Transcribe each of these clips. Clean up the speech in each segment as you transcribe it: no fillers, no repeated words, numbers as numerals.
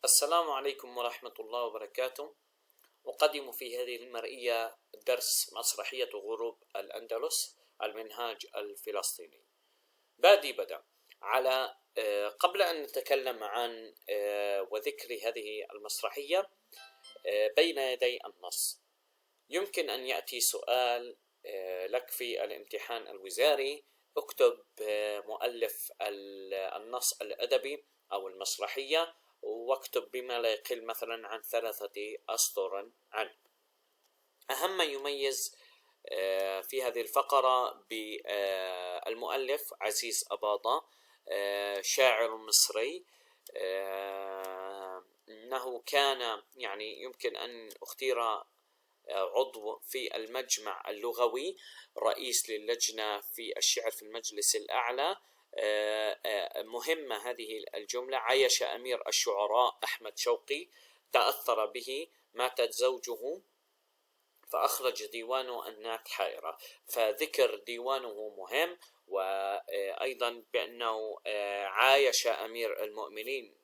السلام عليكم ورحمة الله وبركاته. أقدم في هذه المرئية درس مسرحية غروب الأندلس المنهاج الفلسطيني. بادي بدأ على قبل أن نتكلم عن وذكر هذه المسرحية بين يدي النص، يمكن أن يأتي سؤال لك في الامتحان الوزاري: اكتب مؤلف النص الأدبي أو المسرحية، واكتب بما لا يقل مثلا عن 3 أسطر عنه. أهم ما يميز في هذه الفقرة بالمؤلف عزيز أباضة، شاعر مصري، أنه كان يمكن أن اختير عضو في المجمع اللغوي، رئيس للجنة في الشعر في المجلس الأعلى. مهمة هذه الجملة: عايش أمير الشعراء أحمد شوقي، تأثر به، ماتت زوجه فأخرج ديوانه أناك حائرة. فذكر ديوانه مهم، وأيضا بأنه عايش أمير المؤمنين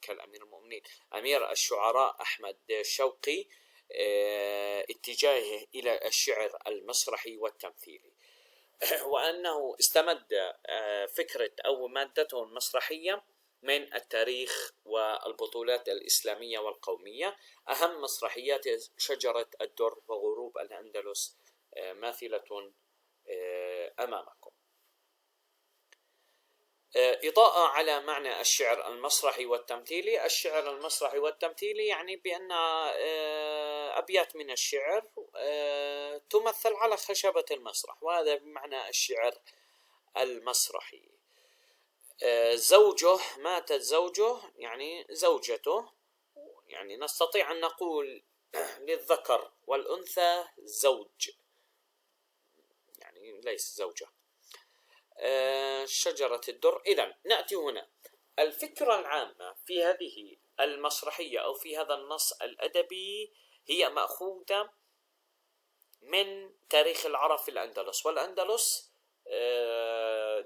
كالأمير المؤمنين أمير الشعراء أحمد شوقي اتجاهه إلى الشعر المسرحي والتمثيلي، وأنه استمد فكرة أو مادته المسرحية من التاريخ والبطولات الإسلامية والقومية. أهم مسرحيات شجرة الدر وغروب الأندلس ماثلة أمامكم. إضاءة على معنى الشعر المسرحي والتمثيلي. الشعر المسرحي والتمثيلي يعني بأن أبيات من الشعر تمثل على خشبة المسرح، وهذا بمعنى الشعر المسرحي. زوجه، ماتت زوجه يعني زوجته، يعني نستطيع أن نقول للذكر والأنثى زوج، يعني ليس زوجة. شجرة الدر. إذن نأتي هنا، الفكرة العامة في هذه المسرحية أو في هذا النص الأدبي هي مأخوذة من تاريخ العرب في الأندلس، والأندلس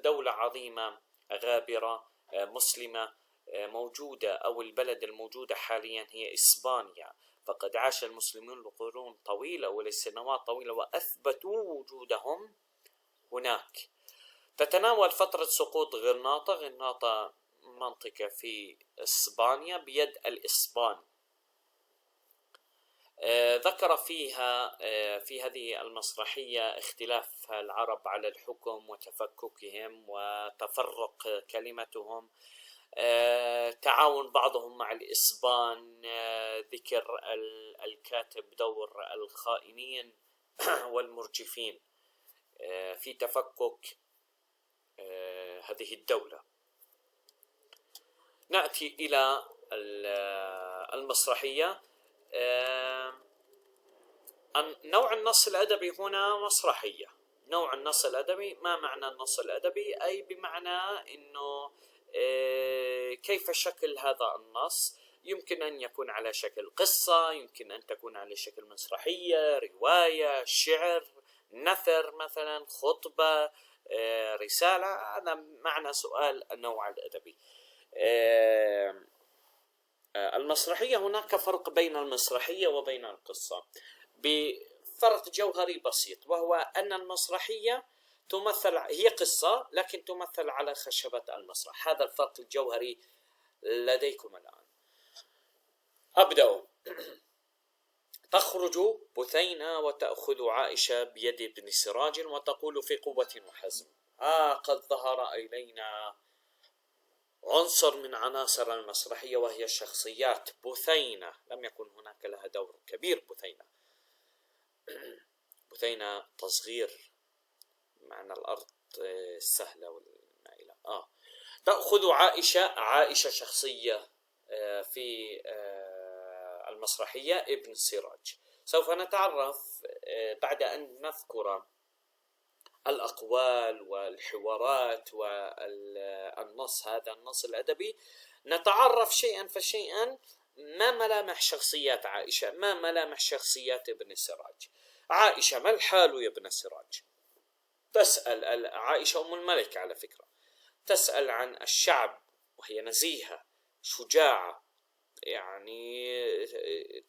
دولة عظيمة غابرة مسلمة موجودة، أو البلد الموجودة حاليا هي إسبانيا. فقد عاش المسلمون لقرون طويلة ولسنوات طويلة وأثبتوا وجودهم هناك. تتناول فترة سقوط غرناطة. غرناطة منطقة في إسبانيا بيد الإسبان. ذكر فيها في هذه المسرحية اختلاف العرب على الحكم وتفككهم وتفرق كلمتهم، تعاون بعضهم مع الإسبان، ذكر الكاتب دور الخائنين والمرجفين في تفكك هذه الدولة. نأتي إلى المسرحية. نوع النص الأدبي هنا مسرحية. نوع النص الأدبي، ما معنى النص الأدبي؟ أي بمعنى أنه كيف شكل هذا النص. يمكن أن يكون على شكل قصة، يمكن أن تكون على شكل مسرحية، رواية، شعر، نثر مثلا، خطبة، رسالة. هذا معنى سؤال النوع الأدبي. المسرحية، هناك فرق بين المسرحية وبين القصة بفرق جوهري بسيط، وهو أن المسرحية تمثل، هي قصة لكن تمثل على خشبة المسرح. هذا الفرق الجوهري لديكم الآن. أبدأ. تخرج بثينة وتأخذ عائشة بيد ابن سراج وتقول في قوة وحزم: قد ظهر إلينا عنصر من عناصر المسرحية، وهي الشخصيات. بثينة لم يكن هناك لها دور كبير. بثينة تصغير، معنى الأرض السهلة والمائلة. تأخذ عائشة شخصية في المسرحية ابن سراج. سوف نتعرف بعد أن نذكر الأقوال والحوارات والنص، هذا النص الأدبي، نتعرف شيئا فشيئا ما ملامح شخصيات عائشة، ما ملامح شخصيات ابن سراج. عائشة: ما الحال يا ابن سراج؟ تسأل عائشة أم الملك على فكرة، تسأل عن الشعب، وهي نزيهة شجاعة يعني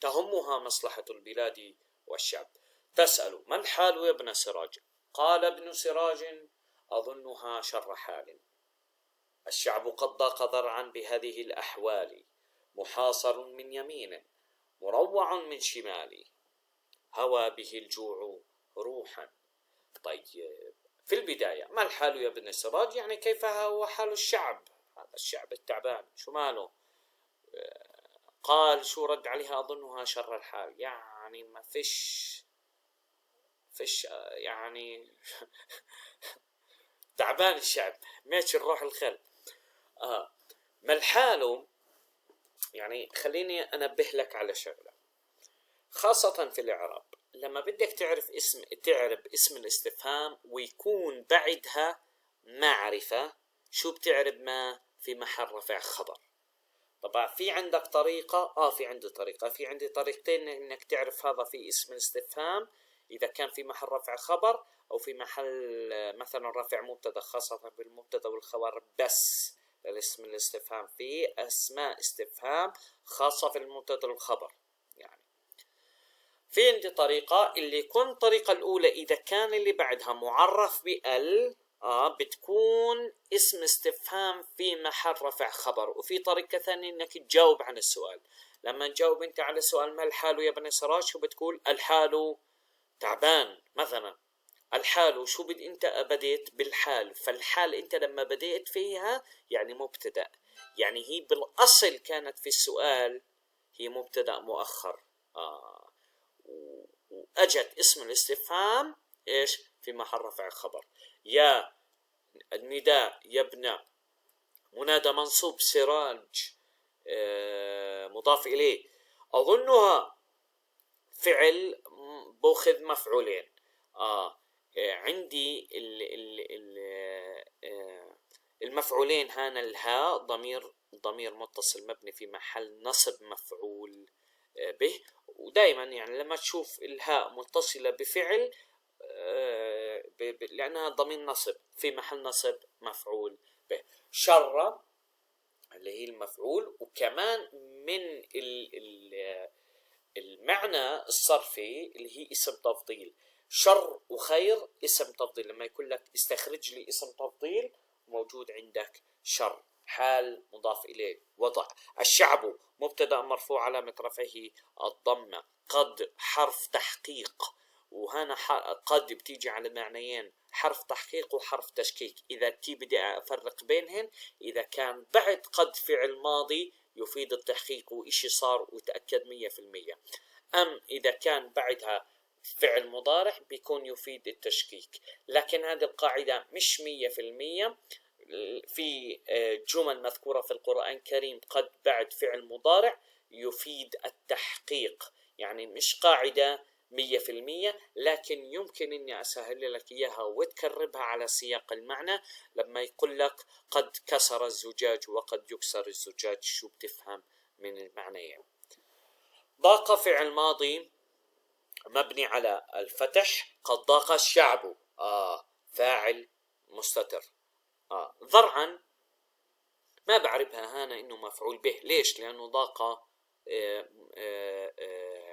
تهمها مصلحة البلاد والشعب. تسأل: ما الحال يا ابن سراج؟ قال ابن سراج: أظنها شر حال. الشعب قد ضاق ذرعا بهذه الأحوال، محاصر من يمين، مروع من شمال، هوى به الجوع روحا. طيب، في البداية ما الحال يا ابن سراج؟ يعني كيف هو حال الشعب؟ هذا الشعب التعبان شو ماله؟ قال شو رد عليها؟ أظنها شر الحال، يعني ما فيش يعني تعبان الشعب، ماشي الروح الخل. ما الحال؟ يعني خليني أنبه لك على شغلة، خاصة في الإعراب. لما بدك تعرف اسم الاستفهام ويكون بعدها معرفة، شو بتعرب؟ ما في محل رفع خبر. طبعا في عندك طريقة، في عندي طريقتين انك تعرف هذا في اسم الاستفهام، اذا كان في محل رفع خبر او في محل مثلا رفع مبتدا، خاصة بالمبتدا والخبر بس. الاسم الاستفهام في اسماء استفهام خاصة في المبتدا والخبر. يعني في عندي طريقة اللي يكون الطريقة الأولى إذا كان اللي بعدها معرف بال بتكون اسم استفهام في محل رفع خبر. وفي طريقة ثانية إنك تجاوب عن السؤال. لما تجاوب أنت على سؤال ما الحال يا ابن سراج، شو بتقول؟ الحال تعبان مثلا. الحال شو أنت بديت بالحال، فالحال أنت لما بديت فيها يعني مبتدأ، يعني هي بالأصل كانت في السؤال هي مبتدأ مؤخر. وأجت اسم الاستفهام إيش؟ في محل رفع خبر. يا النداء يبنى، منادى منصوب، سراج مضاف إليه. أظنها فعل بأخذ مفعولين. عندي المفعولين هنا الهاء ضمير متصل مبني في محل نصب مفعول به. ودائما يعني لما تشوف الهاء متصلة بفعل لأنها ضمير نصب في محل نصب مفعول به. شر اللي هي المفعول. وكمان من المعنى الصرفي اللي هي اسم تفضيل. شر وخير اسم تفضيل. لما يقول لك استخرج لي اسم تفضيل، موجود عندك شر، حال مضاف إليه. وضع الشعب مبتدأ مرفوع علامة رفعه الضمة. قد حرف تحقيق، وهنا قد بتيجي على معنيين، حرف تحقيق وحرف تشكيك. إذا بدي أفرق بينهن، إذا كان بعد قد فعل ماضي يفيد التحقيق وإشي صار وتأكد 100%، أم إذا كان بعدها فعل مضارع بيكون يفيد التشكيك. لكن هذه القاعدة مش 100%. في جمل مذكورة في القرآن الكريم قد بعد فعل مضارع يفيد التحقيق، يعني مش قاعدة 100%، لكن يمكن أني أسهل لك إياها وتكربها على سياق المعنى. لما يقول لك قد كسر الزجاج وقد يكسر الزجاج، شو بتفهم من المعنيين؟ ضاق فعل ماضي مبني على الفتح. قد ضاق الشعب فاعل مستتر. ذرعا ما بعرفها هنا انه مفعول به. ليش؟ لانه ضاق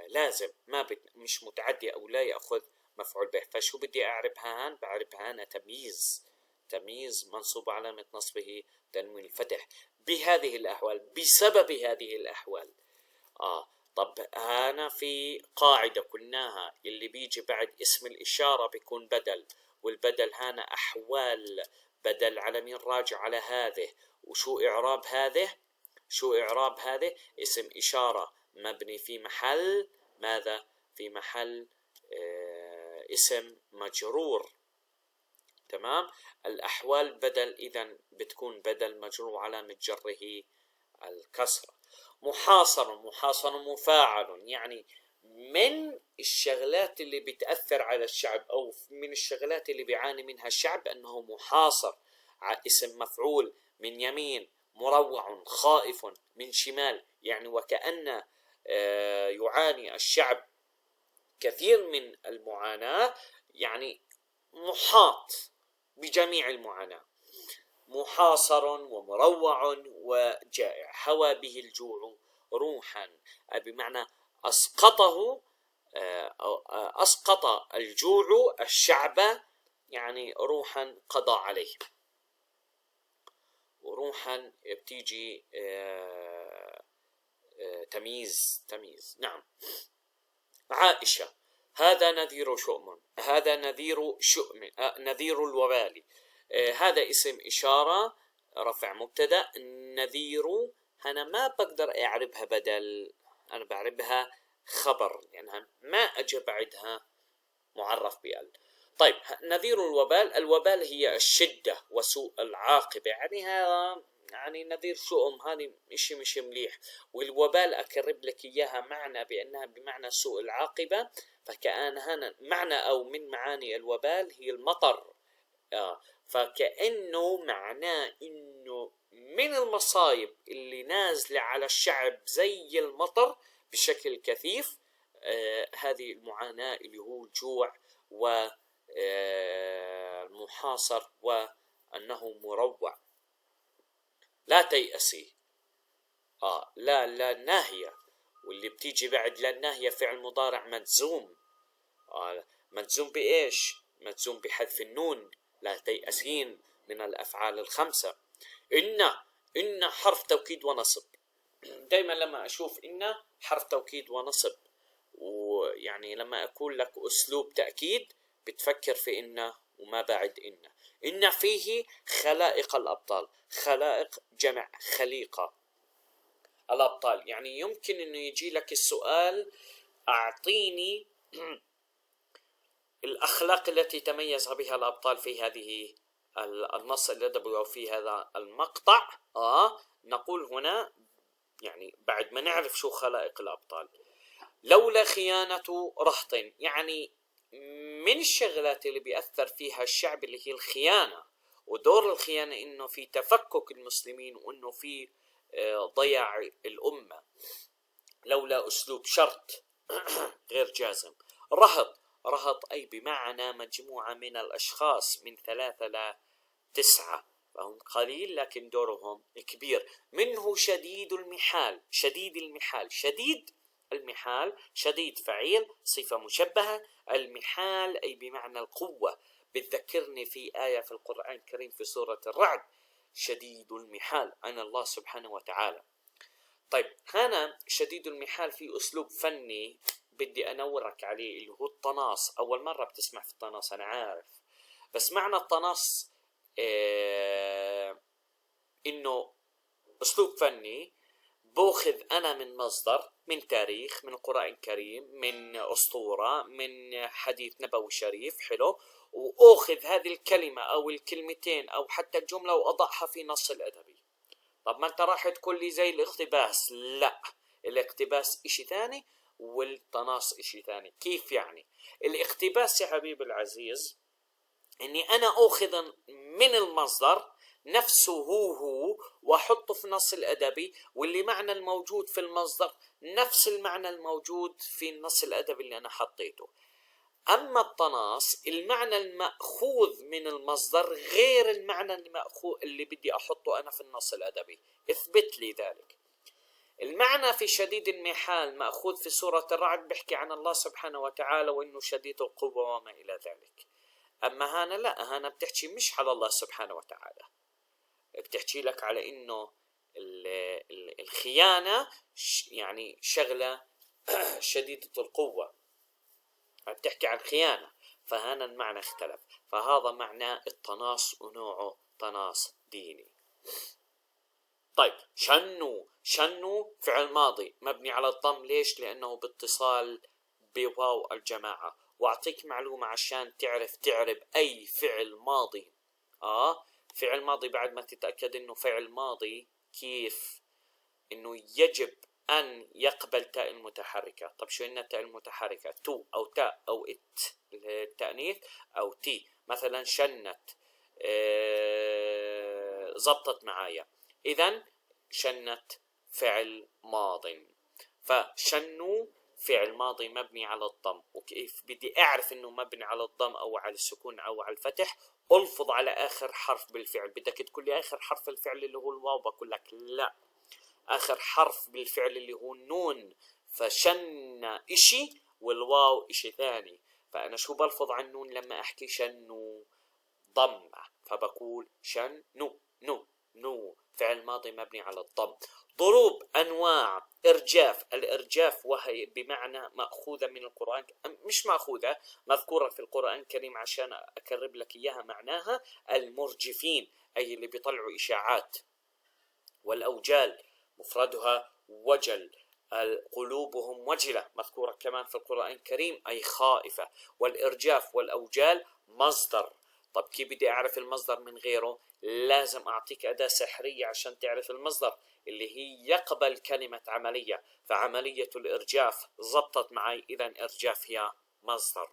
لازم، ما مش متعدي او لا ياخذ مفعول به. فشو بدي اعرفها هان؟ بعرفها هنا تمييز منصوب علامة نصبه تنوين الفتح بهذه الاحوال، بسبب هذه الاحوال. طب هنا في قاعدة قلناها اللي بيجي بعد اسم الاشارة بيكون بدل، والبدل هنا احوال، بدل على مين راجع؟ على هذه. وشو إعراب هذه؟ اسم إشارة مبني في محل ماذا؟ في محل اسم مجرور. تمام. الأحوال بدل، إذن بتكون بدل مجرور علامة جره الكسرة. محاصر مفاعل، يعني من الشغلات اللي بتأثر على الشعب أو من الشغلات اللي بيعاني منها الشعب أنه محاصر. اسم مفعول من يمين، مروع خائف من شمال، يعني وكأن يعاني الشعب كثير من المعاناة، يعني محاط بجميع المعاناة، محاصر ومروع وجائع، هوى به الجوع روحا بمعنى أسقطه، أسقط الجوع الشعب، يعني روحا قضى عليه. وروحا بتيجي تمييز. نعم. عائشة: هذا نذير شؤم، هذا نذير شؤم، نذير الوبال. هذا اسم إشارة، رفع مبتدأ. نذير أنا ما بقدر أعربها بدل، أنا بعربها خبر لأنها ما أجي بعدها معرف بال. طيب، نذير الوبال. الوبال هي الشدة وسوء العاقبة، يعني هذا يعني نذير شؤم، هذه إشي مش مليح. والوبال أقرب لك إياها معنى بأنها بمعنى سوء العاقبة، فكأن هنا معنى أو من معاني الوبال هي المطر. فكأنه معناه إنه من المصايب اللي نازلة على الشعب زي المطر بشكل كثيف، هذه المعاناة اللي هو الجوع والمحاصر وأنه مروع. لا تيأسي. لا ناهية، واللي بتيجي بعد لا ناهية فعل مضارع مجزوم. مجزوم بإيش؟ مجزوم بحذف النون. لا تيأسين من الأفعال الخمسة. إن حرف توكيد ونصب. دايما لما أشوف إن حرف توكيد ونصب، ويعني لما أقول لك أسلوب تأكيد بتفكر في إن وما بعد إن فيه خلائق الأبطال. خلائق جمع خليقة. الأبطال يعني يمكن إنه يجي لك السؤال: أعطيني الأخلاق التي تميز بها الأبطال في هذه النص الأدبي أو في هذا المقطع. نقول هنا يعني بعد ما نعرف شو خلائق الأبطال: لولا خيانة رهط، يعني من الشغلات اللي بيأثر فيها الشعب اللي هي الخيانة، ودور الخيانة إنه في تفكك المسلمين وإنه في ضياع الأمة. لولا أسلوب شرط غير جازم. رهط أي بمعنى مجموعة من الأشخاص من 3 إلى 9، فهم قليل لكن دورهم كبير. منه شديد المحال. شديد فعيل صفة مشبهة. المحال أي بمعنى القوة. بتذكرني في آية في القرآن الكريم في سورة الرعد: شديد المحال أنا الله سبحانه وتعالى. طيب، هنا شديد المحال في أسلوب فني بدي أنورك عليه اللي هو الطناص. أول مرة بتسمع في الطناص أنا عارف، بس معنى الطناص إنه أسلوب فني بأخذ أنا من مصدر، من تاريخ، من القرآن الكريم، من أسطورة، من حديث نبوي شريف حلو، وأخذ هذه الكلمة أو الكلمتين أو حتى الجملة وأضعها في نص الأدبي. طب ما أنت راح تقول لي زي الاقتباس. لا، الاقتباس إشي ثاني والطناص إشي ثاني. كيف يعني؟ الاقتباس يا حبيب العزيز إني أنا أخذ من المصدر نفسه هو وأحطه في النص الأدبي، واللي معنى الموجود في المصدر نفس المعنى الموجود في النص الأدبي اللي أنا حطيته. أما الطناص المعنى المأخوذ من المصدر غير المعنى المأخوذ اللي بدي أحطه أنا في النص الأدبي. اثبت لي ذلك. المعنى في شديد المحال مأخوذ في سورة الرعد، بيحكي عن الله سبحانه وتعالى وإنه شديد القوة وما إلى ذلك. أما هنا لا، هنا بتحكي مش على الله سبحانه وتعالى، بتحكي لك على إنه الخيانة يعني شغلة شديدة القوة، بتحكي عن خيانة، فهنا المعنى اختلف. فهذا معنى الطناص ونوعه طناص ديني. طيب، شنوا فعل ماضي مبني على الضم. ليش؟ لأنه باتصال بواو الجماعة. وأعطيك معلومة عشان تعرف أي فعل ماضي. فعل ماضي بعد ما تتأكد إنه فعل ماضي كيف؟ إنه يجب أن يقبل تاء المتحركة. طب شو إن التاء المتحركة؟ تو أو تاء أو إت التأنيث أو تي. مثلا شنت، زبطت معايا. إذن شنت فعل ماض. فشنوا فعل ماضي مبني على الضم. وكيف بدي أعرف إنه مبني على الضم أو على السكون أو على الفتح؟ ألفظ على آخر حرف بالفعل. بدك تقول لي آخر حرف الفعل اللي هو الواو، بقول لك لا، آخر حرف بالفعل اللي هو النون، فشن إشي والواو إشي ثاني. فأنا شو بلفظ عن النون لما أحكي شنو؟ ضمة، فبقول شنو نو نو، فعل ماضي مبني على الضم. ضروب أنواع إرجاف. الإرجاف وهي بمعنى مأخوذة من القرآن، مش مأخوذة، مذكورة في القرآن الكريم عشان أكرب لك إياها. معناها المرجفين، أي اللي بيطلعوا إشاعات. والأوجال مفردها وجل. قلوبهم وجلة مذكورة كمان في القرآن الكريم، أي خائفة. والإرجاف والأوجال مصدر. طب كيف بدي أعرف المصدر من غيره؟ لازم أعطيك أداة سحرية عشان تعرف المصدر، اللي هي يقبل كلمة عملية. فعملية الإرجاف زبطت معي، إذا إرجاف هي مصدر.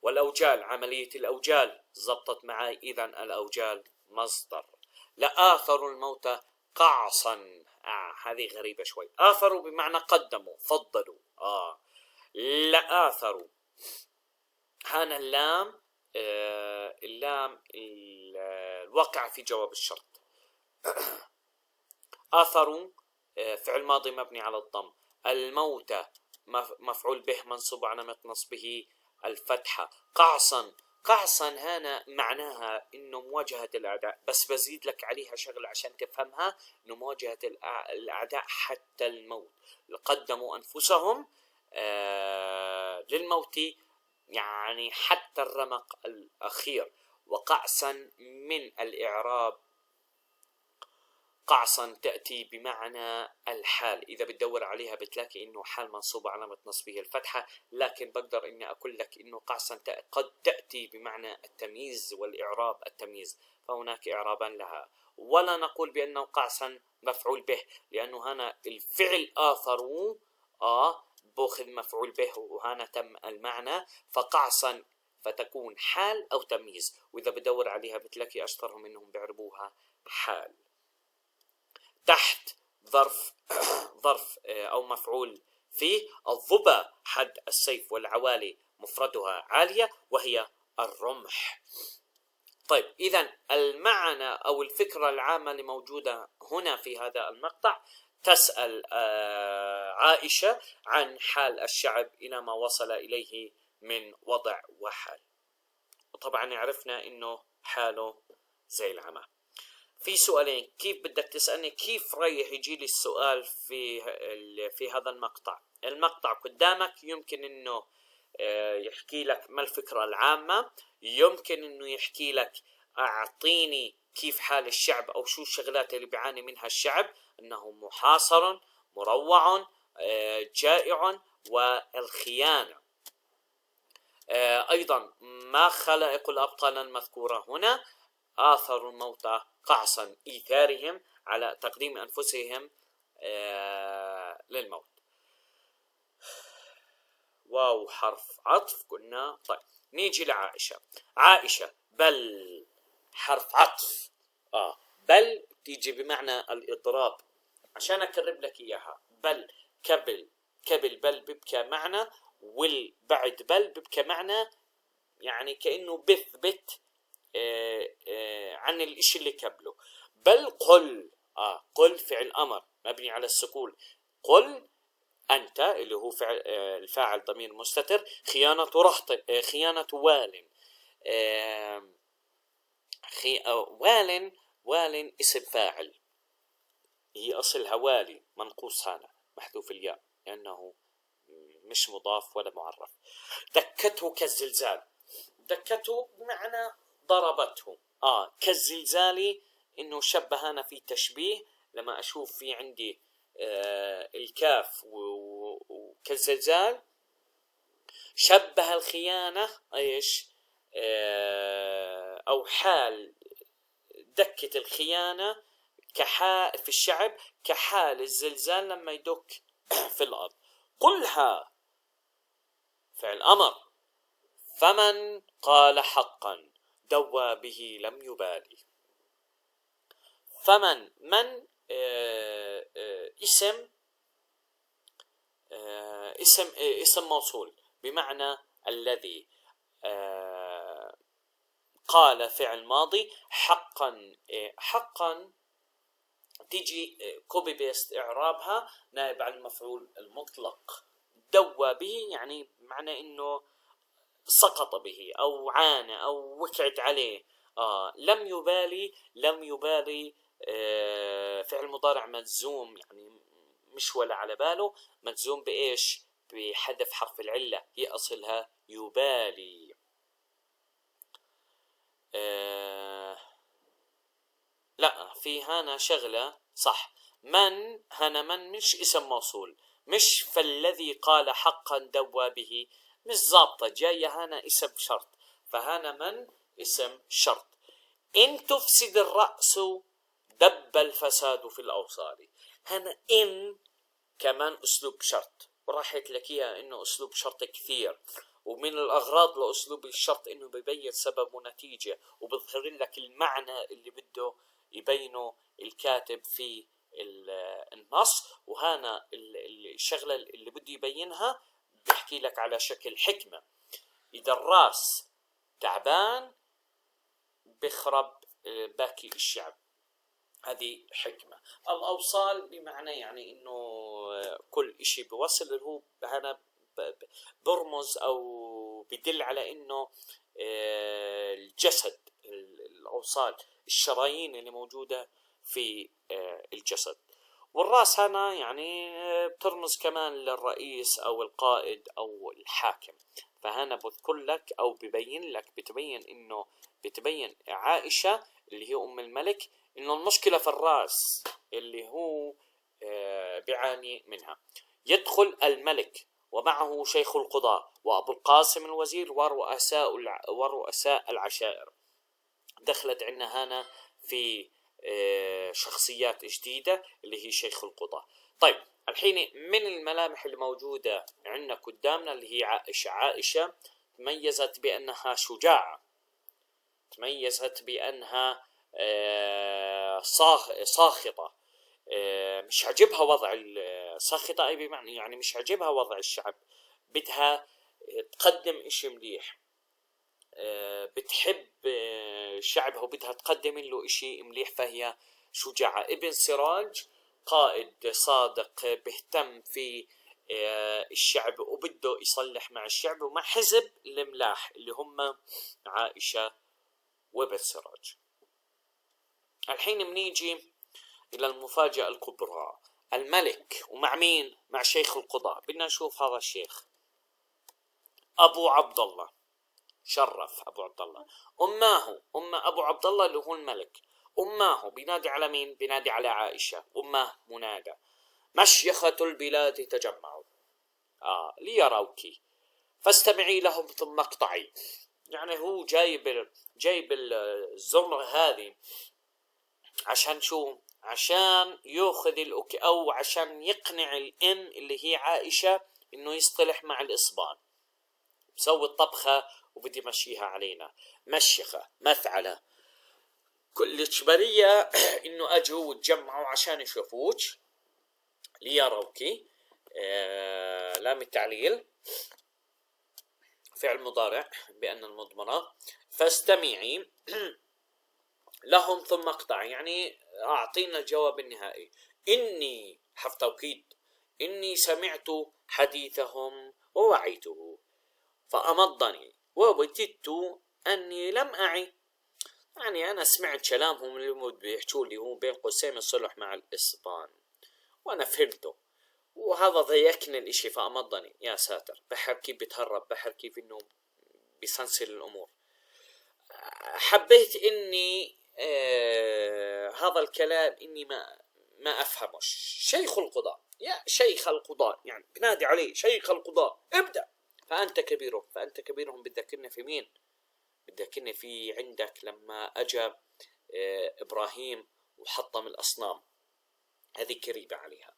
والأوجال، عملية الأوجال زبطت معي، إذا الأوجال مصدر. لآثروا الموت قعصا. هذه غريبة شوي. آثروا بمعنى قدموا، فضلوا. لآثروا، هنا اللام، اللام الواقع في جواب الشرط. آثروا فعل ماضي مبني على الضم. الموت مفعول به منصوب علامة نصبه الفتحة. قعصا، قعصا هنا معناها انه مواجهة الاعداء، بس بزيد لك عليها شغلة عشان تفهمها، انه مواجهة الاعداء حتى الموت. قدموا انفسهم للموت، يعني حتى الرمق الاخير. وقعصا من الاعراب، قعصا تأتي بمعنى الحال، إذا بتدور عليها بتلاقي إنه حال منصوب علامة نصبه الفتحة، لكن بقدر إني أقول لك إنه قعصا قد تأتي بمعنى التمييز والإعراب التمييز، فهناك إعرابا لها. ولا نقول بأنه قعصا مفعول به، لأنه هنا الفعل آثروا بأخذ مفعول به، وهنا تم المعنى. فقعصا فتكون حال أو تمييز، وإذا بدور عليها بتلاقي أشطرهم إنهم بيعربوها حال. تحت ظرف ظرف أو مفعول فيه. الظبا حد السيف، والعوالي مفردها عالية وهي الرمح. طيب إذا المعنى أو الفكرة العامة اللي موجودة هنا في هذا المقطع، تسأل عائشة عن حال الشعب إلى ما وصل إليه من وضع وحال، وطبعا عرفنا إنه حاله زي العمى. في سؤالين، كيف بدك تسألني كيف رايح يجي لي السؤال في هذا المقطع؟ المقطع قدامك، يمكن انه يحكي لك ما الفكرة العامة، يمكن انه يحكي لك اعطيني كيف حال الشعب او شو الشغلات اللي بيعاني منها الشعب، انه محاصر، مروع، جائع، والخيانة. ايضا ما خلائق الابطال المذكورة هنا. آثروا الموت قعصا، إيثارهم على تقديم أنفسهم للموت. واو حرف عطف قلنا. طيب نيجي لعائشة. عائشة بل حرف عطف. بل تيجي بمعنى الإضراب، عشان أكرب لك إياها. بل كبل، كبل بل ببكى معنى، والبعد بل ببكى معنى، يعني كأنه بثبت عن الاشي اللي قبله. بل قل، قل فعل امر مبني على السكون. قل انت اللي هو فعل الفاعل ضمير مستتر. خيانة رهط، خيانة وال، وال اسم فاعل، هي اصلها والي منقوص، هنا محذوف الياء لانه مش مضاف ولا معرف. دكته كالزلزال. دكته بمعنى ضربته. كالزلزال، انه شبهنا في تشبيه. لما اشوف في عندي الكاف وكالزلزال، شبه الخيانة ايش؟ او حال دكة الخيانة كحال في الشعب، كحال الزلزال لما يدك في الارض. قلها فعل امر. فمن قال حقا دوى به لم يبالي. فمن، من اسم موصول بمعنى الذي. قال فعل ماضي. حقا، حقا تيجي كوبي بيست إعرابها نائب عن المفعول المطلق. دوى به يعني معنى إنه سقط به أو عانى أو وقعت عليه. لم يبالي، لم يبالي فعل مضارع مجزوم، يعني مش ولا على باله، مجزوم بإيش؟ بحذف حرف العلة، هي أصلها يبالي. لا، في هنا شغلة صح. من هنا من مش اسم موصول، مش فالذي قال حقا دوى به، مش ظابطة، جاية هنا اسم شرط، فهنا من اسم شرط. إن تفسد الرأس دب الفساد في الأوصال. هنا إن كمان أسلوب شرط، وراحت لك إياها إنه أسلوب شرط كثير، ومن الأغراض لأسلوب الشرط إنه بيبين سبب ونتيجة، وبظهر لك المعنى اللي بده يبينه الكاتب في النص. وهنا الشغلة اللي بده يبينها بحكي لك على شكل حكمة. إذا الراس تعبان بخرب باكي الشعب، هذه حكمة. الأوصال بمعنى يعني إنه كل إشي بوصل، اللي هو هنا برمز أو بدل على إنه الجسد، الأوصال، الشرايين اللي موجودة في الجسد. والرأس هنا يعني بترمز كمان للرئيس أو القائد أو الحاكم. فهنا بذكر لك أو ببين لك، بتبين عائشة اللي هي أم الملك إنه المشكلة في الرأس اللي هو بيعاني منها. يدخل الملك ومعه شيخ القضاء وأبو القاسم الوزير ورؤساء العشائر. دخلت عنا هنا في شخصيات جديدة اللي هي شيخ القضاء. طيب الحين من الملامح الموجودة عندنا قدامنا اللي هي عائشة تميزت بأنها شجاعة، تميزت بأنها ساخطة، مش عجبها وضع ساخطة، أي بمعنى يعني مش عجبها وضع الشعب، بدها تقدم إشي مليح، بتحب شعبها وبدها تقدم له إشي مليح، فهي شجاعة. ابن سراج قائد صادق بيهتم في الشعب وبده يصلح مع الشعب ومع حزب الملاح اللي هم عائشة وابن سراج. الحين بنيجي إلى المفاجأة الكبرى. الملك ومع مين؟ مع شيخ القضاء. بدنا نشوف هذا الشيخ أبو عبد الله، شرف أبو عبد الله. أمه أبو عبد الله اللي هو الملك، أمه بينادي على مين؟ بينادي على عائشة، أمه منادى. مشيخة البلاد تجمعوا ليروك فاستمعي لهم ثم اقطعي. يعني هو جايب الزمرة هذه عشان شو؟ عشان يأخذ أو عشان يقنع الأم اللي هي عائشة إنه يصطلح مع الإصبان. مسوي الطبخة وبدي مشيها علينا، مشيخة مثعلة كل إجبارية إنه أجوا وتجمعوا عشان يشوفوك ليروك. لام التعليل فعل مضارع بأن المضمرة. فاستمعي لهم ثم اقطع، يعني أعطينا الجواب النهائي. إني حرف توكيد، إني سمعت حديثهم ووعيته فأمضني ووددت أني لم أعي. يعني أنا سمعت كلامهم اللي بيحكوا لي هو بين قوسين الصلح مع الإسبان وأنا فهمته، وهذا ضيقني الإشي فأمضني. يا ساتر، بحر كيف بتهرب، بحر كيف إنه بيسنسل الأمور. حبيت إني هذا الكلام إني ما أفهمش. شيخ القضاء، يا شيخ القضاء، يعني بنادي عليه شيخ القضاء ابدأ. فأنت كبيرهم بتذكرني في مين؟ بتذكرني في عندك لما أجى إبراهيم وحطم الأصنام، هذه كريبة عليها.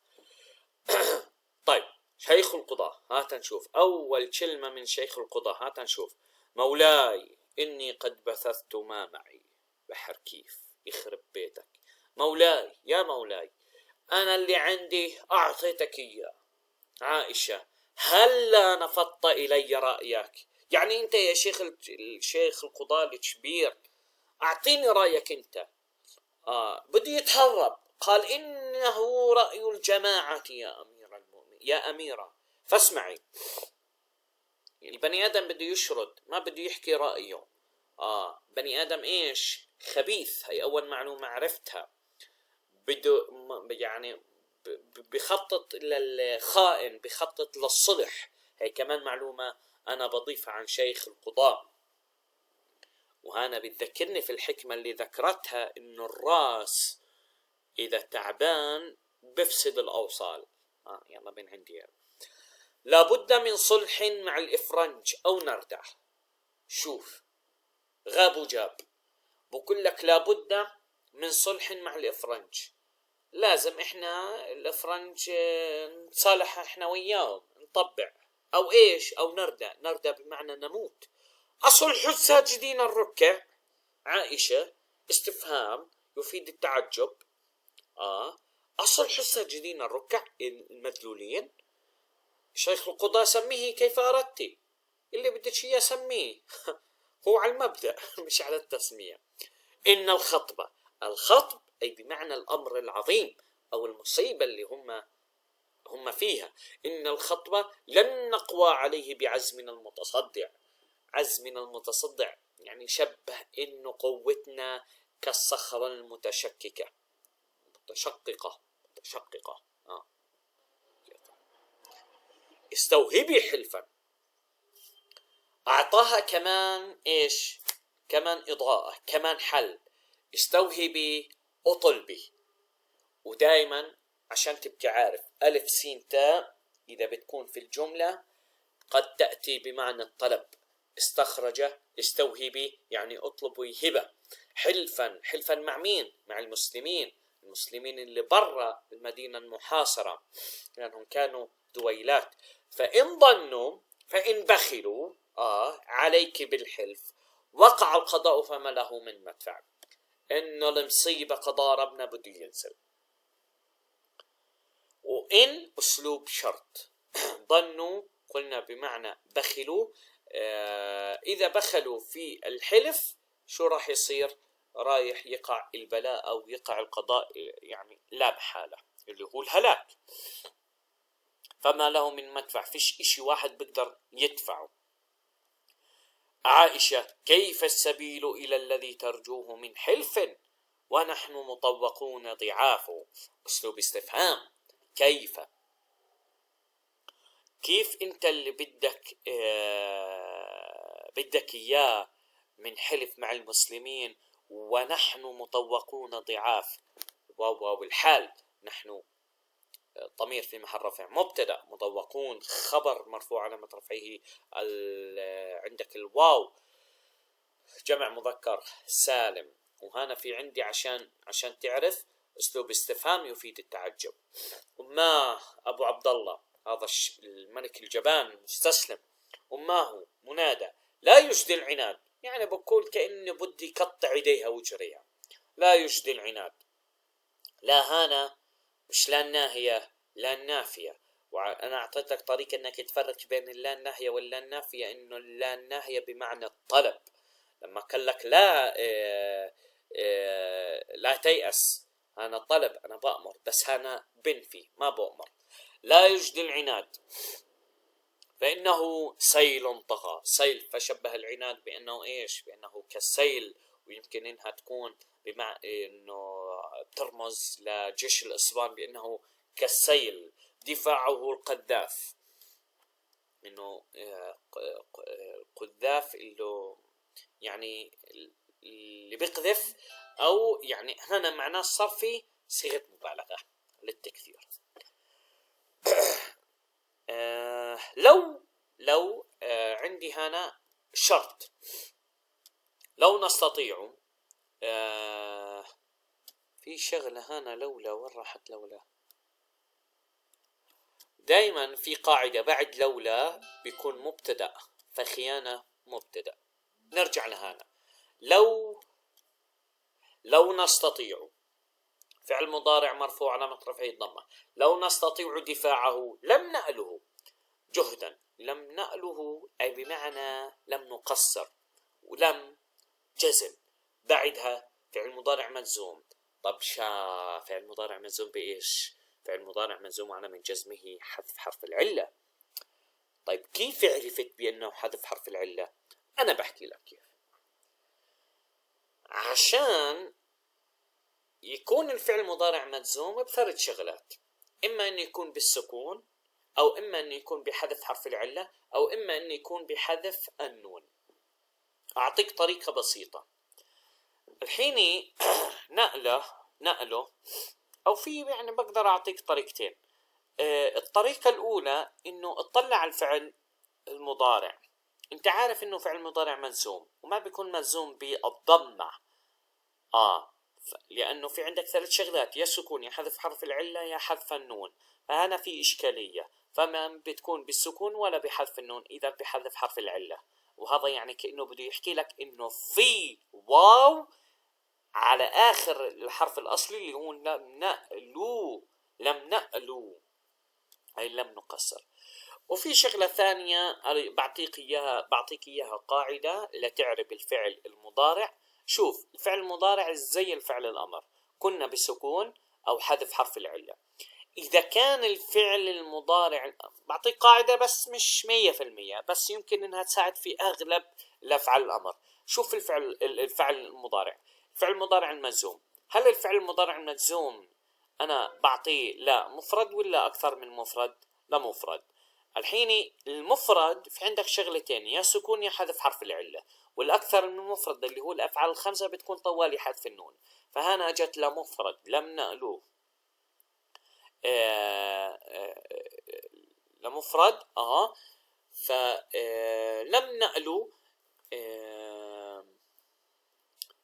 طيب شيخ القضاء، هات نشوف أول كلمة من شيخ القضاء، هات نشوف. مولاي إني قد بثثت ما معي. بحر كيف يخرب بيتك. مولاي، يا مولاي أنا اللي عندي أعطيتك إياه. عائشة هلا نفضت إلي رأيك، يعني أنت يا الشيخ القضاء الكبير أعطيني رأيك أنت. بدي يتهرب قال إنه رأي الجماعة يا أمير المؤمنين يا أميرة. فاسمعي، البني آدم بده يشرد، ما بده يحكي رأيه. بني آدم إيش خبيث، هي أول معلومة عرفتها. بده يعني بخطط للخائن، بخطط للصلح. هي كمان معلومة أنا بضيفها عن شيخ القضاء، وهنا بتذكرني في الحكمة اللي ذكرتها إنه الراس إذا تعبان بفسد الأوصال. يلا من عندي يعني. لابد من صلح مع الإفرنج أو نردة. شوف، غاب وجاب، بقول لك لابد من صلح مع الإفرنج. لازم إحنا الإفرنج نصالح إحنا وياهم، نطبع أو إيش، أو نردة بمعنى نموت. أصلح الساجدين الركع. عائشة استفهام يفيد التعجب. أصلح الساجدين الركع المذلولين. شيخ القضاء سميه كيف أردت، اللي بدك إياه سميه. هو على المبدأ مش على التسمية. إن الخطب أي بمعنى الأمر العظيم أو المصيبة اللي هم فيها. إن الخطب لن نقوى عليه بعزمنا المتصدع. عزمنا المتصدع يعني شبه إنه قوتنا كالصخرة المتشققة. استوهبي حلفا. أعطاها كمان إيش، كمان إضاءة، كمان حل. استوهبي أطلبي. ودائما عشان تبقى عارف ألف سين تاء إذا بتكون في الجملة قد تأتي بمعنى الطلب. استخرج، استوهبي يعني أطلبي هبة. حلفا مع مين؟ مع المسلمين اللي برا المدينة المحاصرة، لأنهم كانوا دويلات. فإن بخلوا عليك بالحلف وقع القضاء فما له من مدفع. إنه المصيبة قضاء ربنا بده ينزل. وإن أسلوب شرط. ظنوا قلنا بمعنى بخلوا. إذا بخلوا في الحلف شو راح يصير؟ رايح يقع البلاء أو يقع القضاء يعني لا محالة، اللي هو الهلاك. فما له من مدفع، فيش إشي واحد بقدر يدفعه. عائشة: كيف السبيل إلى الذي ترجوه من حلف ونحن مطوقون ضعافه. أسلوب استفهام. كيف أنت اللي بدك إياه من حلف مع المسلمين ونحن مطوقون ضعاف. واو الحال، نحن ضمير في محل رفع مبتدأ، مطوقون خبر مرفوع علامة رفعه عندك الواو جمع مذكر سالم. وهنا في عندي عشان تعرف أسلوب استفهام يفيد التعجب. وما أبو عبد الله هذا الملك الجبان المستسلم، وما هو منادى لا يجدي العناد، يعني بقول كأنه بدي قطع يديها وجريها. لا يجدي العناد. لا هانا مش لا الناهية، لا النافية. وأنا أعطيتك طريقة أنك تفرق بين اللا الناهية واللا النافية، إنه اللا الناهية بمعنى الطلب. لما قال لك لا تيأس، أنا طلب، أنا بأمر، بس أنا بنفي ما بأمر. لا يجدي العناد فإنه سيل طغى. سيل، فشبه العناد بأنه إيش، بأنه كالسيل. ويمكن إنها تكون بمعنى إنه ترمز لجيش الإسبان بأنه كالسيل. دفاعه القذاف، إنه قذاف يعني اللي بيقذف، أو يعني هنا معناه الصرفي صيغة مبالغة للتكثير. لو عندي هنا شرط، لو نستطيع. في شغلة هنا لولا، وين راحت لولا؟ دائما في قاعدة بعد لولا بيكون مبتدأ، فخيانة مبتدأ. نرجع لهنا. لو نستطيع فعل مضارع مرفوع علامة رفعه الضمة. لو نستطيع دفاعه لم نأله جهدا. لم نأله أي بمعنى لم نقصر، ولم جزم بعدها فعل مضارع مجزوم طب فعل مضارع مجزوم بإيش؟ فعل مضارع مجزوم على من جزمه حذف حرف العلة. طيب كيف عرفت بأنه حذف حرف العلة؟ أنا بحكي لك كيف. عشان يكون الفعل المضارع مجزوم بثلاث شغلات، إما أن يكون بالسكون، أو إما أن يكون بحذف حرف العلة، أو إما أن يكون بحذف النون. أعطيك طريقة بسيطة الحين. نقله أو في يعني بقدر أعطيك طريقتين. الطريقة الأولى إنه اطلع على الفعل المضارع. أنت عارف إنه فعل مضارع مجزوم، وما بيكون مجزوم بالضمة. لأنه في عندك ثلاث شغلات، يا سكون يا حذف حرف العلة يا حذف النون، فهنا في إشكالية. فما بتكون بالسكون ولا بحذف النون، إذا بحذف حرف العلة. وهذا يعني كأنه بده يحكي لك إنه في واو على آخر الحرف الأصلي اللي هو لم نقلو أي لم نقصر. وفي شغلة ثانية بعطيك إياها قاعدة لتعرف الفعل المضارع. شوف، الفعل المضارع زي الفعل الأمر، كنا بسكون أو حذف حرف العلة. إذا كان الفعل المضارع، بعطيك قاعدة بس مش 100%، بس يمكن إنها تساعد في أغلب الأفعال الأمر. شوف الفعل المضارع، الفعل المضارع المجزوم، هل الفعل المضارع المجزوم أنا بعطيه لا مفرد ولا أكثر من مفرد؟ لا مفرد. الحين المفرد في عندك شغلتين، يا سكون يا حذف حرف العلة، والأكثر من المفرد اللي هو الأفعال الخمسة بتكون طوالي حذف النون. فهنا أجت لمفرد لم نقلوه، لمفرد فلم نقلو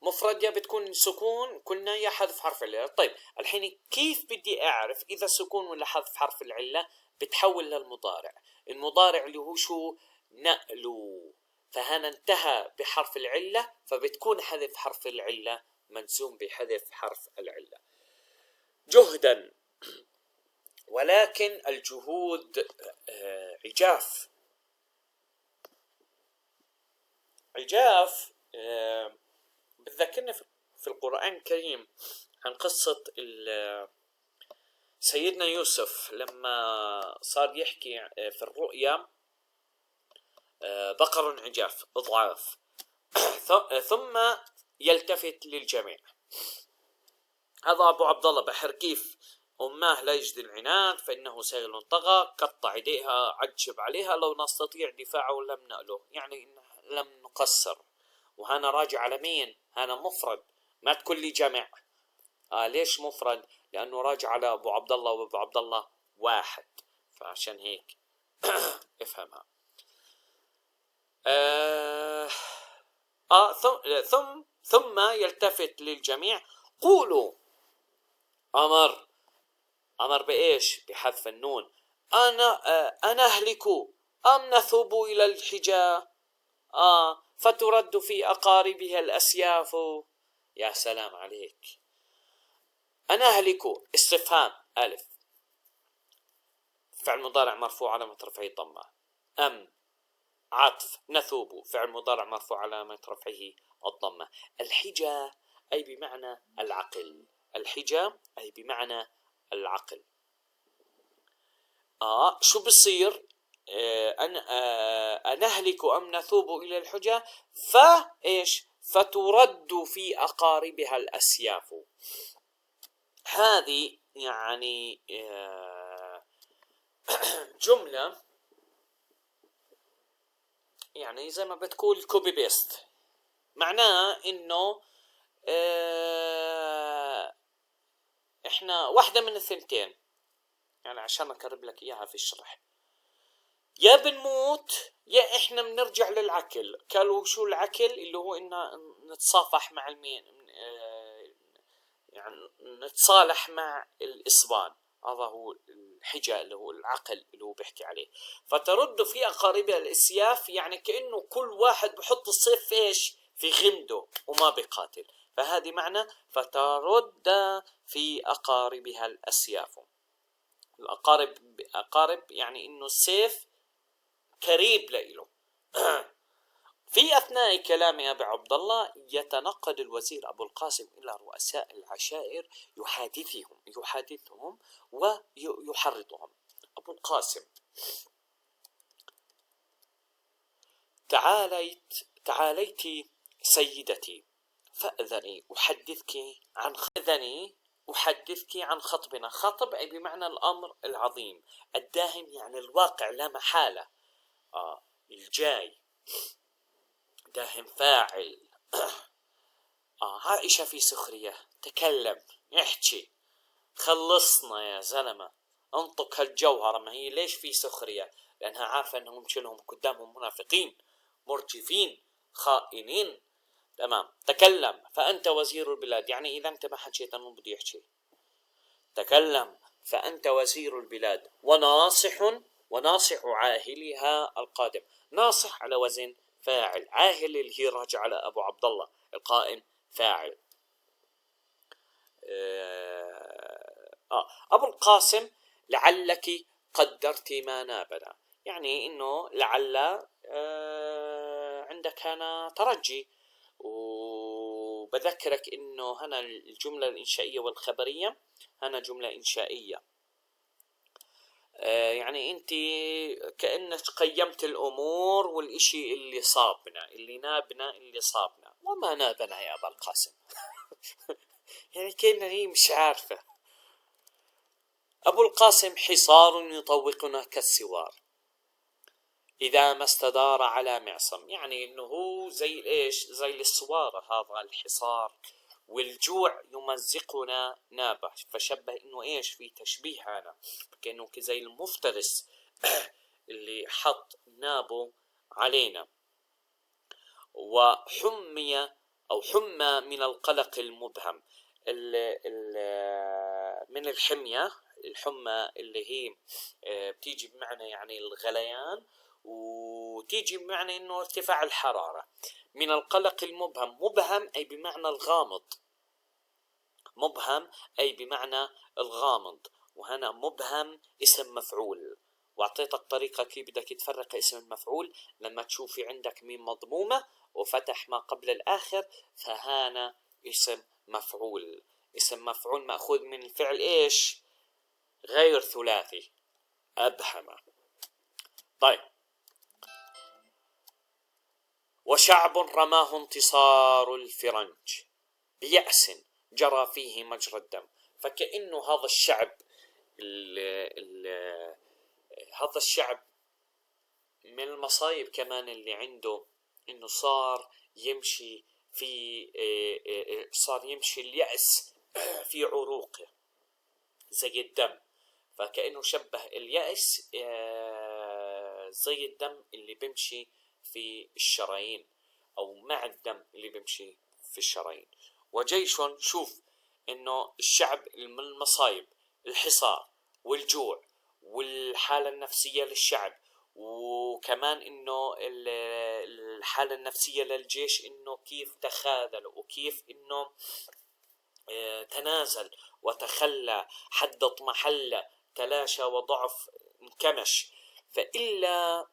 مفرد، يا بتكون سكون كنا يا حذف حرف العلة. طيب الحين كيف بدي أعرف إذا سكون ولا حذف حرف العلة؟ بتحول للمضارع. المضارع اللي هو شو؟ نقلو. فهنا انتهى بحرف العلة، فبتكون حذف حرف العلة منسوم بحذف حرف العلة. جهدا، ولكن الجهود عجاف. بتذكرنا في القرآن الكريم عن قصة سيدنا يوسف لما صار يحكي في الرؤيا بقر عجاف أضعاف ثم يلتفت للجميع. هذا أبو عبد الله بحر كيف أماه لا يجدي العناد فإنه سيل طغى، قطع يديها عجب عليها لو نستطيع دفاعه لم نأله، يعني لم نقصر. وهنا راجع على مين؟ هنا مفرد، ما تكون لي جمع. ليش مفرد؟ لأنه راجع على أبو عبد الله، وأبو عبد الله واحد، فعشان هيك افهمها. ثم يلتفت للجميع. قولوا، أمر بإيش؟ بحذف النون. أنا أهلك أم نثوب إلى الحجا فترد في أقاربها الأسياف. يا سلام عليك. أنا أهلك استفهام ألف، فعل مضارع مرفوع علامة رفعه الضمة. أم عطف، نثوب فعل مضارع مرفوع علامة رفعه الضمة. الحجا أي بمعنى العقل، الحجا أي بمعنى العقل. شو بصير؟ أنهلك أم نثوب إلى الحجة فإيش؟ فترد في أقاربها الأسياف. هذه يعني جملة يعني زي ما بتقول كوبي بيست، معناه إنه إحنا واحدة من الثنتين، يعني عشان أقرب لك إياها في الشرح، يا بنموت يا إحنا بنرجع للعقل. قالوا شو العقل؟ اللي هو إن نتصافح مع المين، يعني نتصالح مع الإصبان. هذا هو الحجة اللي هو العقل اللي هو بيحكي عليه. فترد في أقاربها الأسياف، يعني كأنه كل واحد بحط السيف إيش في غمده وما بيقاتل. فهذه معنى فترد في أقاربها الأسياف. أقارب يعني إنه السيف قريب له. في أثناء كلام أبي عبد الله يتنقل الوزير أبو القاسم إلى رؤساء العشائر يحادثهم ويحرضهم. أبو القاسم: تعاليت سيدتي فأذني أحدثك عن خطبنا. خطب أي بمعنى الأمر العظيم الداهم، يعني الواقع لا محالة، الجاي داهم فاعل. عائشة في سخرية: تكلم، احكي، خلصنا يا زلمة، انطق هالجوهرة. ما هي ليش في سخرية؟ لأنها عارفة أنهم كلهم قدامهم منافقين مرجفين خائنين. تمام. تكلم فأنت وزير البلاد، يعني إذا أنت ما حكيت أنه بدي يحكي. تكلم فأنت وزير البلاد وناصح عاهلها القادم. ناصح على وزن فاعل، عاهل اللي هي راجع على أبو عبد الله، القائم فاعل. أبو القاسم: لعلك قدرت ما نابنا، يعني إنه لعل عندك هنا ترجي. وبذكرك إنه هنا الجملة الإنشائية والخبرية هنا جملة إنشائية، يعني أنت كأنك قيمت الأمور والإشي اللي صابنا، اللي نابنا، اللي صابنا. وما نابنا يا أبا القاسم. يعني كأنه هي مش عارفة. أبو القاسم: حصار يطوقنا كالسوار إذا ما استدار على معصم، يعني إنه هو زي إيش؟ زي السوارة، هذا الحصار. والجوع يمزقنا نابه، فشبه إنه إيش؟ في تشبيه هذا كأنه زي المفترس اللي حط نابه علينا. وحمي أو حمى من القلق المبهم، من الحمية، الحمى اللي هي بتيجي بمعنى يعني الغليان، وتيجي بمعنى إنه ارتفاع الحرارة. من القلق المبهم، مبهم أي بمعنى الغامض، مبهم أي بمعنى الغامض. وهنا مبهم اسم مفعول، واعطيتك طريقة كيف بدك تفرق اسم المفعول. لما تشوفي عندك ميم مضمومة وفتح ما قبل الآخر فهانا اسم مفعول. اسم مفعول مأخوذ من الفعل إيش؟ غير ثلاثي، أبهم. طيب. وشعب رماه انتصار الفرنج بيأس جرى فيه مجرى الدم. فكأنه هذا الشعب هذا الشعب من المصايب كمان اللي عنده انه صار يمشي اليأس في عروقه زي الدم. فكأنه شبه اليأس زي الدم اللي بيمشي في الشرايين، او مع الدم اللي بيمشي في الشرايين. وجيش، شوف انه الشعب من المصايب الحصار والجوع والحالة النفسية للشعب، وكمان انه الحالة النفسية للجيش انه كيف تخاذل وكيف انه تنازل وتخلى، حدط محله، تلاشى وضعف، انكمش. فإلا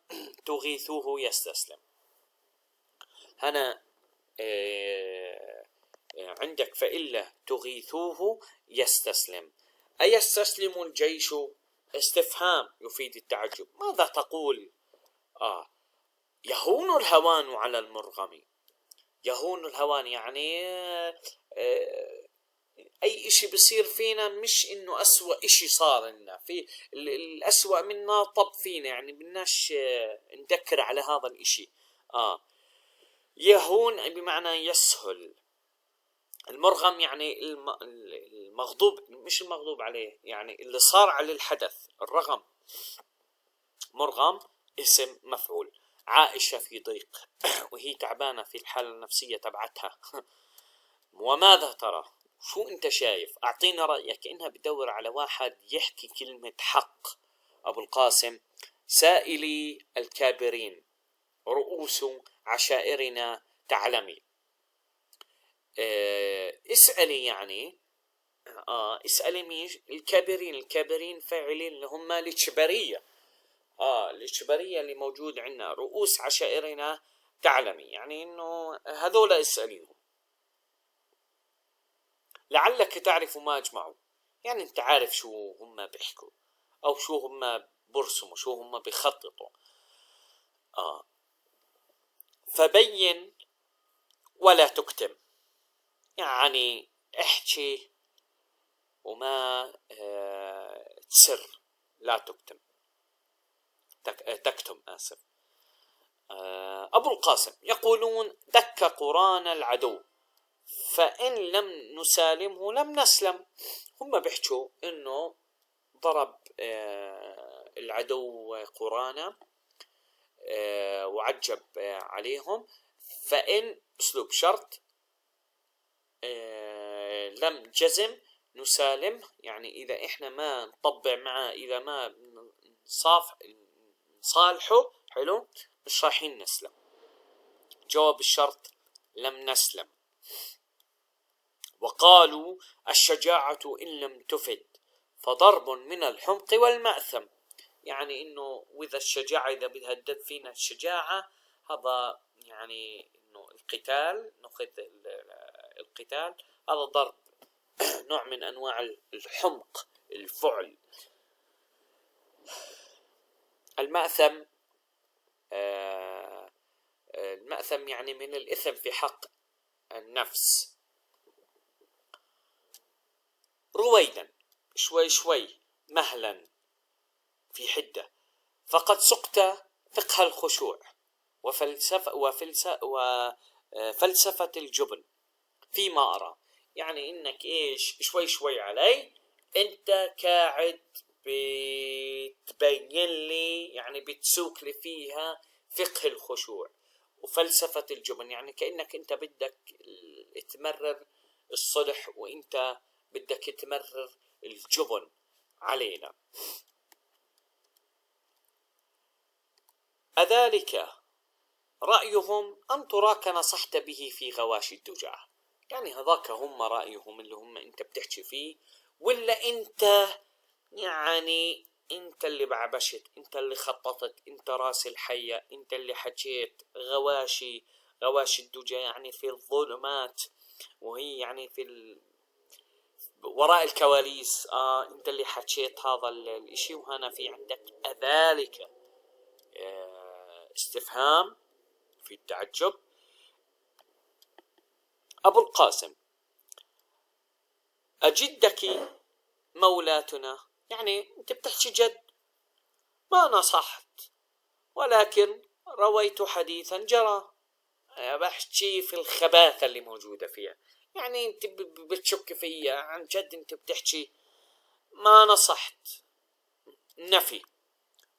تغيثوه يستسلم. هنا عندك فإلا تغيثوه يستسلم. أيستسلم الجيش؟ استفهام يفيد التعجب. ماذا تقول؟ يهون الهوان على المرغم. يهون الهوان يعني أي إشي بصير فينا، مش إنه أسوأ إشي صار لنا، في الأسوأ منا طب فينا، يعني بدناش نذكر على هذا الإشي. يهون بمعنى يسهل. المرغم يعني المغضوب، مش المغضوب عليه، يعني اللي صار على الحدث، الرغم. مرغم اسم مفعول. عائشة في ضيق وهي تعبانة في الحالة النفسية تبعتها. وماذا ترى؟ شو انت شايف؟ اعطينا رأيك. كأنها بدور على واحد يحكي كلمة حق. أبو القاسم: سائلي الكابرين رؤوس عشائرنا تعلمي. اسألي يعني اسألي ميش الكابرين. الكابرين فاعلين اللي هم الإجبارية. الإجبارية اللي موجود عندنا. رؤوس عشائرنا تعلمي، يعني إنه هذول اسأليهم لعلك تعرف ما أجمعوا. يعني أنت عارف شو هم بيحكوا أو شو هم برسموا، شو هم بيخططوا. فبين ولا تكتم، يعني احكي وما تسر، لا تكتم، تكتم آسف. أبو القاسم يقولون دك قران العدو فإن لم نسالمه لم نسلم. هم بيحكوا إنه ضرب العدو قرانا وعجب عليهم، فإن أسلوب شرط لم جزم نسالم، يعني إذا إحنا ما نطبع معه، إذا ما نصالحه حلو مش رايحين نسلم. جواب الشرط لم نسلم. وقالوا الشجاعة إن لم تفد فضرب من الحمق والمأثم، يعني إنه وإذا الشجاعة إذا بتهدد فينا الشجاعة، هذا يعني إنه القتال، نأخذ القتال هذا ضرب نوع من أنواع الحمق، الفعل. المأثم المأثم يعني من الإثم في حق النفس. رويدا، شوي شوي، مهلا، في حدة، فقد سقت فقه الخشوع وفلسفة الجبن فيما أرى. يعني إنك إيش شوي شوي علي، أنت قاعد بتبين لي، يعني بتسوق لي فيها فقه الخشوع وفلسفة الجبن، يعني كأنك أنت بدك تمرر الصلح وأنت بدك تمرر الجبن علينا. أذلك رأيهم أن تراك نصحت به في غواشي الدجى؟ يعني هذاك هم رأيهم اللي هم أنت بتحكي فيه، ولا أنت يعني أنت اللي بعبشت، أنت اللي خططت، أنت راس الحية، أنت اللي حكيت غواشي الدجى، يعني في الظلمات، وهي يعني في وراء الكواليس. أنت اللي حكيت هذا الاشي، وهنا في عندك أذلك استفهام في التعجب. أبو القاسم أجدك مولاتنا، يعني أنت بتحكي جد، ما نصحت ولكن رويت حديثا جرى. بحكي في الخباثة اللي موجودة فيها، يعني أنت بتشك فيا عن جد، أنت بتحكي ما نصحت، نفي،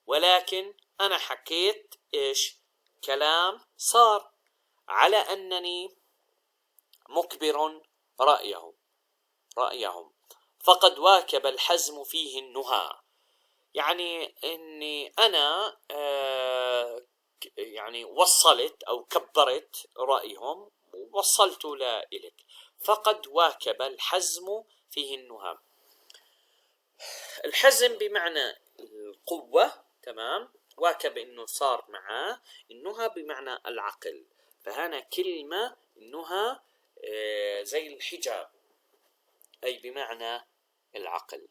ولكن أنا حكيت إيش كلام صار على أنني مكبر رأيهم فقد واكب الحزم فيه النهى، يعني أني أنا يعني وصلت أو كبرت رأيهم ووصلت إليك. فقد واكب الحزم فيه النهى، الحزم بمعنى القوة، تمام، واكب إنه صار معاه، النهى بمعنى العقل، فهنا كلمة النهى زي الحجاب، أي بمعنى العقل.